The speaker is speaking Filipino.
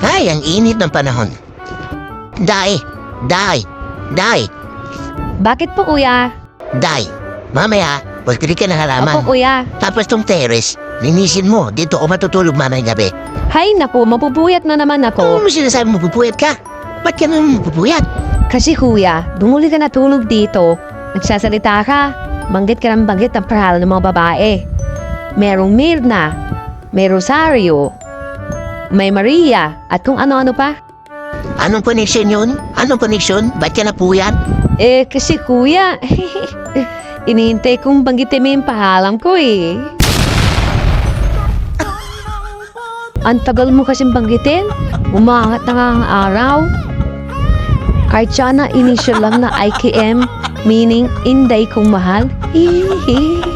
Ay, ang init ng panahon. Day, Day, Day, Bakit po, kuya? Day. Mamaya, pagkili ka ng halaman. Opo, kuya. Tapos tong terrace, linisin mo. Dito ako matutulog mamayang gabi. Hay, naku, mapupuyat na naman Ano ako. mo sinasabi mo, pupuyat ka? Ba't ka naman mapupuyat? Kasi kuya, bumuli ka na tulog dito. Nagsasalita ka. Banggit ka ng banggit ng paral ng mga babae. Merong Mirna, may Rosario, may Maria, at kung ano-ano pa. Anong connection yun? Anong connection? Ba't ka napuyat? Kasi kuya, inihintay kong banggitin mo yung pangalan ko eh. Ang tagal mo kasing banggitin. Umangat na nga ang araw. Kahit siya na initial lang na IKM, meaning Inday kong mahal. Hihihi.